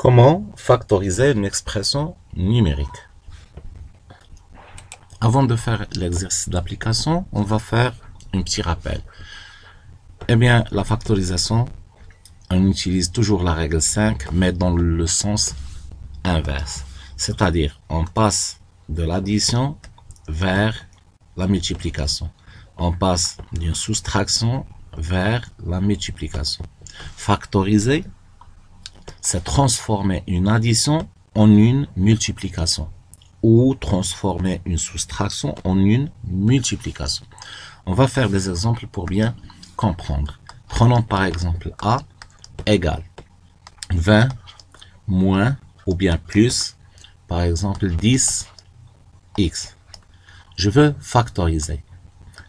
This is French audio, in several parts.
Comment factoriser une expression numérique? Avant de faire l'exercice d'application, on va faire un petit rappel. Eh bien, la factorisation, on utilise toujours la règle 5, mais dans le sens inverse. C'est-à-dire, on passe de l'addition vers la multiplication. On passe d'une soustraction vers la multiplication. Factoriser, c'est transformer une addition en une multiplication ou transformer une soustraction en une multiplication. On va faire des exemples pour bien comprendre. Prenons par exemple A égale 20 moins ou bien plus, par exemple 10x. Je veux factoriser.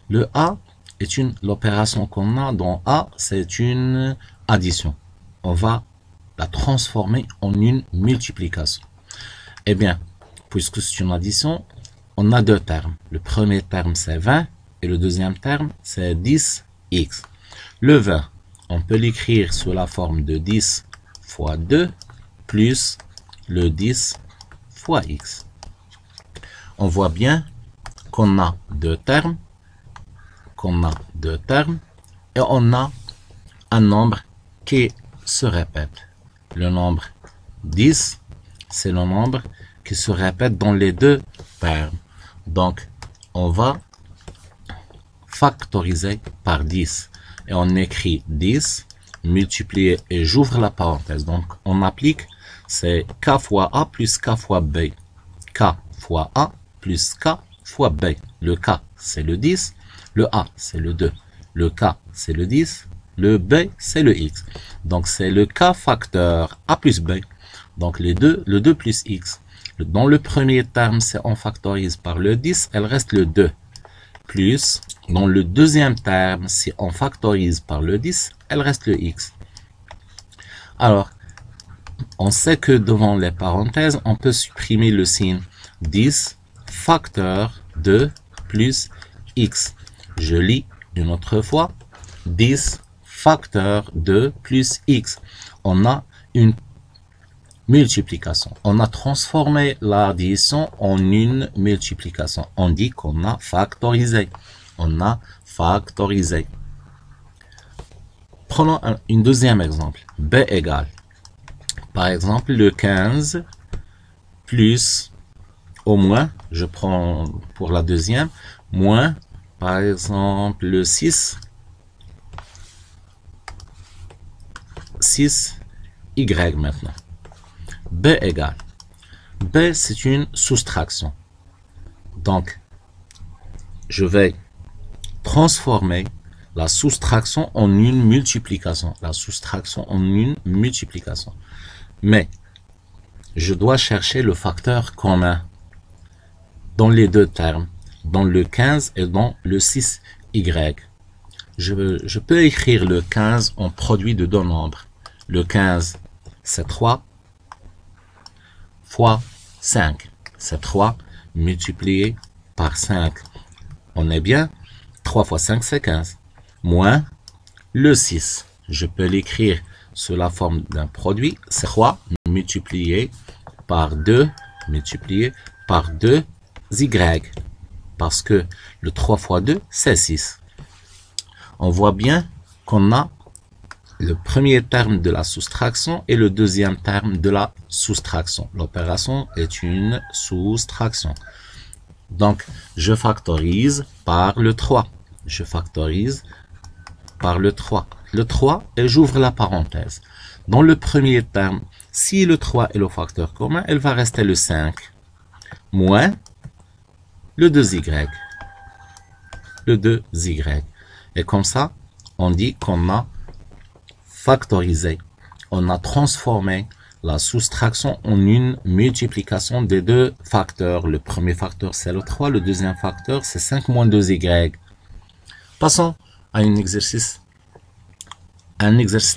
Le A est l'opération qu'on a dans A, c'est une addition. On va la transformer en une multiplication. Eh bien, puisque c'est une addition, on a deux termes. Le premier terme, c'est 20 et le deuxième terme, c'est 10x. Le 20, on peut l'écrire sous la forme de 10 fois 2 plus le 10 fois x. On voit bien qu'on a deux termes, et on a un nombre qui se répète. Le nombre 10, c'est le nombre qui se répète dans les deux termes. Donc, on va factoriser par 10. Et on écrit 10 multiplié, et j'ouvre la parenthèse. Donc, on applique, c'est k fois a plus k fois b. K fois a plus k fois b. Le k, c'est le 10. Le a, c'est le 2. Le k, c'est le 10. Le b, c'est le x. Donc, c'est le k facteur a plus b. Donc, le 2 plus x. Dans le premier terme, c'est on factorise par le 10, elle reste le 2. Plus, dans le deuxième terme, si on factorise par le 10, elle reste le x. Alors, on sait que devant les parenthèses, on peut supprimer le signe 10 facteur 2 plus x. Je lis une autre fois. 10 facteur 2 plus x. On a une multiplication. On a transformé l'addition en une multiplication. On dit qu'on a factorisé. On a factorisé. Prenons un deuxième exemple. B égale, par exemple, le 15 plus, au moins, je prends pour la deuxième, moins, par exemple, le 6y maintenant. B égale. B, c'est une soustraction. Donc, je vais transformer la soustraction en une multiplication. La soustraction en une multiplication. Mais, je dois chercher le facteur commun dans les deux termes, dans le 15 et dans le 6y. Je peux écrire le 15 en produit de deux nombres. Le 15, c'est 3 fois 5. C'est 3 multiplié par 5. On est bien. 3 fois 5, c'est 15. Moins le 6. Je peux l'écrire sous la forme d'un produit. C'est 3 multiplié par 2 y. Parce que le 3 fois 2, c'est 6. On voit bien qu'on a le premier terme de la soustraction et le deuxième terme de la soustraction. L'opération est une soustraction. Donc, je factorise par le 3. Je factorise par le 3. Le 3, et j'ouvre la parenthèse. Dans le premier terme, si le 3 est le facteur commun, elle va rester le 5. Moins le 2y. Le 2y. Et comme ça, on dit qu'on a factorisé. On a transformé la soustraction en une multiplication des deux facteurs. Le premier facteur, c'est le 3. Le deuxième facteur, c'est 5 moins 2y. Passons à un exercice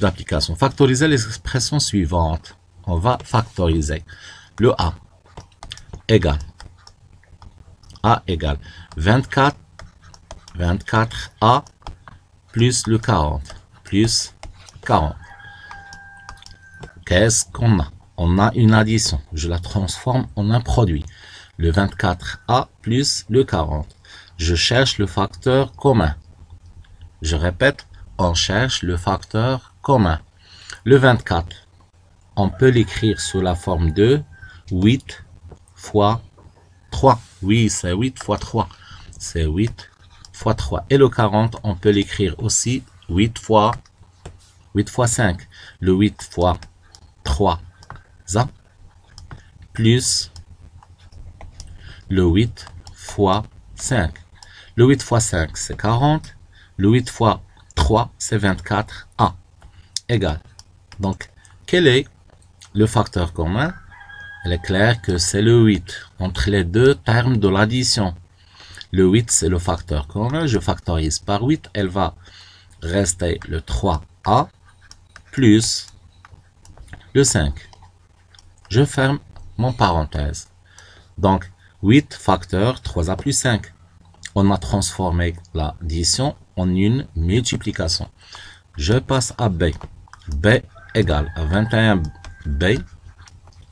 d'application. Factoriser les expressions suivantes. On va factoriser. Le A égale 24A plus le 40. Qu'est-ce qu'on a? on a une addition. Je la transforme en un produit. Le 24A plus le 40. Je cherche le facteur commun. Je répète, on cherche le facteur commun. Le 24, on peut l'écrire sous la forme de 8 fois 3. Oui, c'est 8 fois 3. C'est 8 fois 3. Et le 40, on peut l'écrire aussi 8 fois 5. Le 8 fois 3, ça, plus le 8 fois 5. Le 8 fois 5, c'est 40. Le 8 fois 3, c'est 24A. Égal. Donc, quel est le facteur commun? Il est clair que c'est le 8 entre les deux termes de l'addition. Le 8, c'est le facteur commun. Je factorise par 8. Elle va rester le 3A plus le 5. Je ferme mon parenthèse. Donc, 8 facteur 3A plus 5. On a transformé l'addition en une multiplication. Je passe à B. B égale à 21B.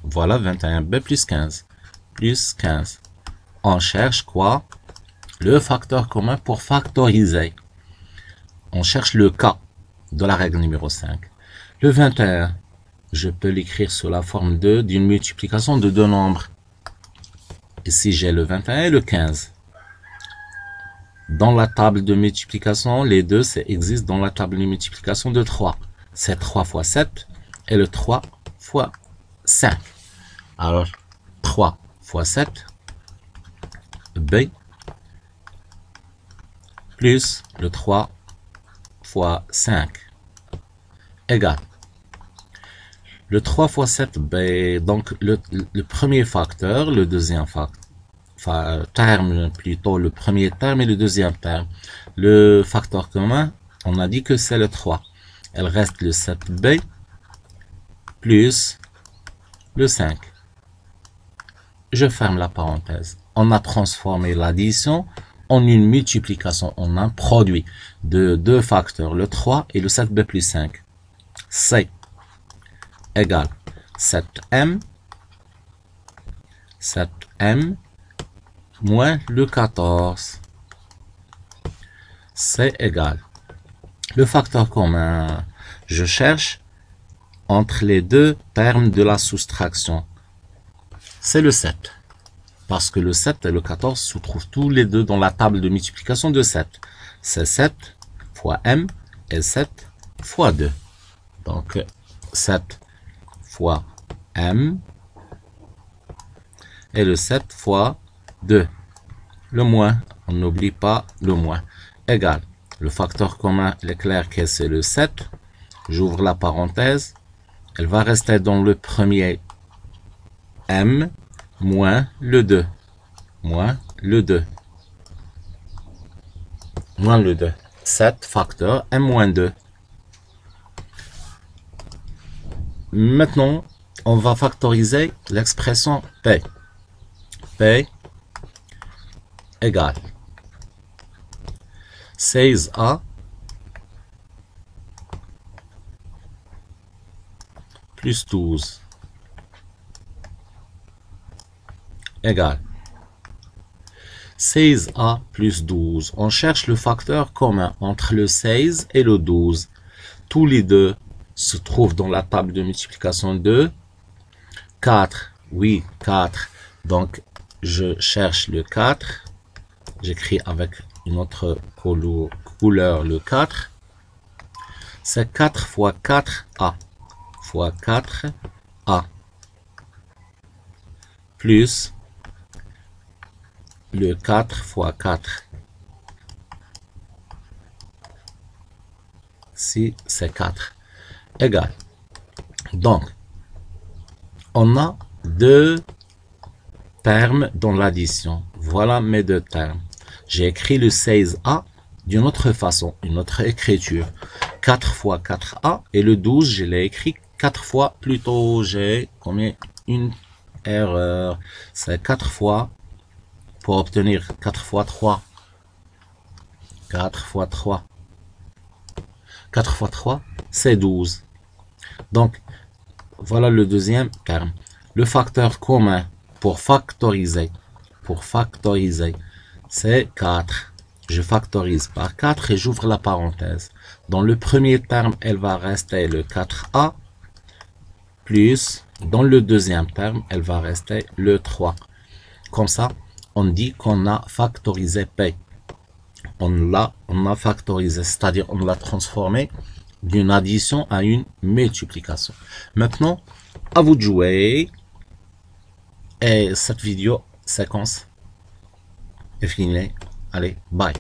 Voilà, 21B plus 15. Plus 15. On cherche quoi? Le facteur commun pour factoriser. On cherche le K de la règle numéro 5. Le 21, je peux l'écrire sous la forme d'une multiplication de deux nombres. Ici, j'ai le 21 et le 15. Dans la table de multiplication, les deux existent dans la table de multiplication de 3. C'est 3 fois 7 et le 3 fois 5. Alors, 3 fois 7, B, plus le 3 fois 5, égale. Le 3 fois 7, B, donc le premier facteur, le deuxième facteur, terme plutôt, le premier terme et le deuxième terme. Le facteur commun, on a dit que c'est le 3. Elle reste le 7B plus le 5. Je ferme la parenthèse. On a transformé l'addition en une multiplication, en un produit de deux facteurs, le 3 et le 7B plus 5. C égale 7M moins le 14. C'est égal. Le facteur commun, je cherche entre les deux termes de la soustraction. C'est le 7. Parce que le 7 et le 14 se trouvent tous les deux dans la table de multiplication de 7. C'est 7 fois M et 7 fois 2. Donc 7 fois M et le 7 fois 2. Le moins, on n'oublie pas le moins, égal. Le facteur commun, il est clair que c'est le 7. J'ouvre la parenthèse. Elle va rester dans le premier M moins le 2. Moins le 2. Moins le 2. 7 facteur M moins 2. Maintenant, on va factoriser l'expression P. P égale 16A plus 12 égale 16A plus 12. On cherche le facteur commun entre le 16 et le 12. Tous les deux se trouvent dans la table de multiplication de 4. Oui, 4. Donc, je cherche le 4. J'écris avec une autre couleur le 4. C'est 4 fois 4A. Fois 4A. Plus le 4 fois 4. Si c'est 4. Égal. Donc, on a deux termes dans l'addition. Voilà mes deux termes. J'ai écrit le 16A d'une autre façon, une autre écriture. 4 fois 4A et le 12, je l'ai écrit 4 fois, plutôt j'ai commis une erreur. C'est 4 fois pour obtenir 4 fois 3. 4 fois 3. 4 fois 3, c'est 12. Donc, Voilà le deuxième terme. Le facteur commun pour factoriser, c'est 4. Je factorise par 4 et j'ouvre la parenthèse. Dans le premier terme, elle va rester le 4a, plus, dans le deuxième terme, elle va rester le 3. Comme ça, on dit qu'on a factorisé P. On a factorisé, c'est-à-dire on l'a transformé d'une addition à une multiplication. Maintenant, à vous de jouer. Et cette vidéo séquence est finie. Allez, bye.